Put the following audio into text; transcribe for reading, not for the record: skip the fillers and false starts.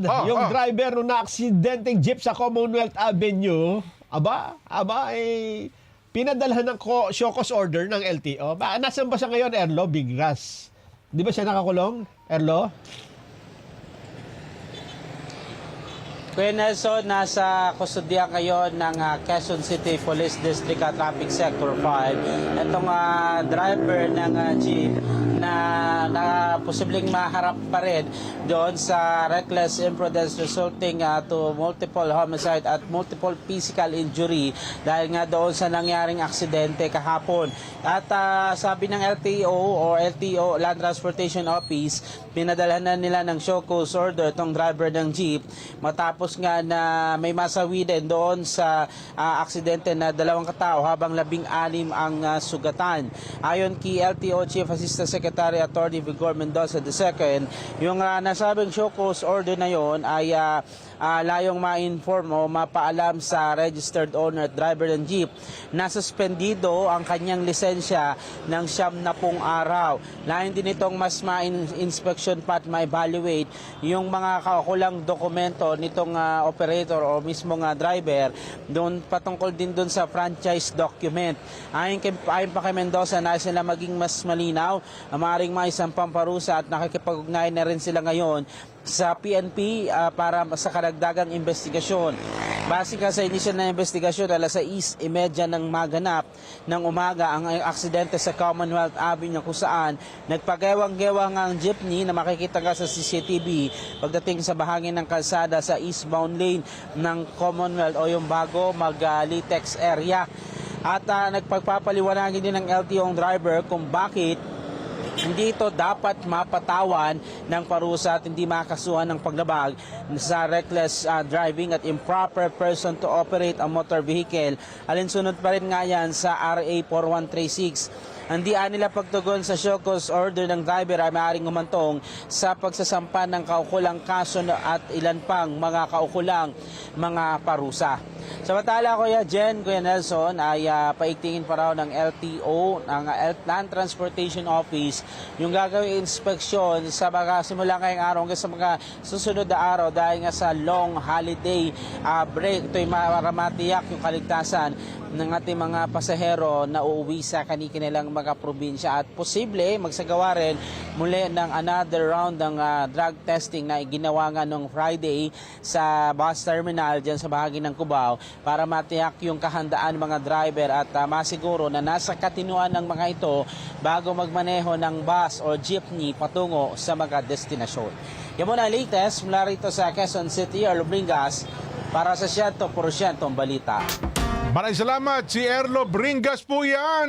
Yung driver nung na-aksidenteng jeep sa Commonwealth Avenue, pinadalhan ng show cause order ng LTO. Nasaan ba siya ngayon, Erlo? Bigras. Di ba siya nakakulong, Erlo? Kuya Nelson, nasa kustodiya ngayon ng Quezon City Police District Traffic Sector 5. Itong driver ng jeep na posibleng maharap pa rin doon sa reckless imprudence resulting to multiple homicide at multiple physical injury dahil nga doon sa nangyaring aksidente kahapon. At sabi ng LTO o LTO, Land Transportation Office, pinadalhan na nila ng show cause order itong driver ng jeep matapos nga na may masawi din doon sa aksidente na 2 katao habang 16 ang sugatan. Ayon kay LTO Chief Assistant Secretary Attorney Vigor Mendoza II, yung nasabing show cause order na yon ay layong ma-inform o mapaalam sa registered owner at driver ng jeep na suspendido ang kanyang lisensya ng 70 araw. Layon din itong mas ma-inspection pa at ma-evaluate yung mga kaukulang dokumento nitong operator o mismong driver doon patungkol din doon sa franchise document. Ayon pa kay Mendoza, nais sila maging mas malinaw, maaaring maisampang parusa at nakikipag-ugnay na rin sila ngayon sa PNP para sa karagdagang investigasyon. Base ka sa inisyal na investigasyon, alas 6:30 ng maganap ng umaga ang aksidente sa Commonwealth Avenue kung saan nagpagewang-gewang ang jeepney na makikita ka sa CCTV pagdating sa bahagi ng kalsada sa eastbound lane ng Commonwealth o yung bago mag-Litex area. At nagpagpapaliwanagin din ng LTO ang driver kung bakit hindi ito dapat mapatawan ng parusa at hindi makasuhan ng paglabag sa reckless driving at improper person to operate a motor vehicle. Alinsunod pa rin nga yan sa RA 4136. Hindi nila pagtugon sa show cause order ng driver ay maaaring umantong sa pagsasampa ng kaukulang kaso at ilan pang mga kaukulang mga parusa. Samantala, Kuya Jen, Kuya Nelson, ay paigtingin pa raw ng LTO, ng Land Transportation Office, yung gagawing inspeksyon sa mga simula ngayong araw hanggang sa mga susunod na araw dahil nga sa long holiday break. Ito'y maramatiyak yung kaligtasan ng ating mga pasahero na uuwi sa kanilang mga probinsya at posible magsagawa rin muli ng another round ng drug testing na ginawa nga noong Friday sa bus terminal dyan sa bahagi ng Cubao para matiyak yung kahandaan ng mga driver at masiguro na nasa katinuan ng mga ito bago magmaneho ng bus o jeepney patungo sa mga destinasyon. Yan muna latest mula rito sa Quezon City, Erlo Bringas para sa 100% balita. Maraming salamat, si Erlo Bringas po yan.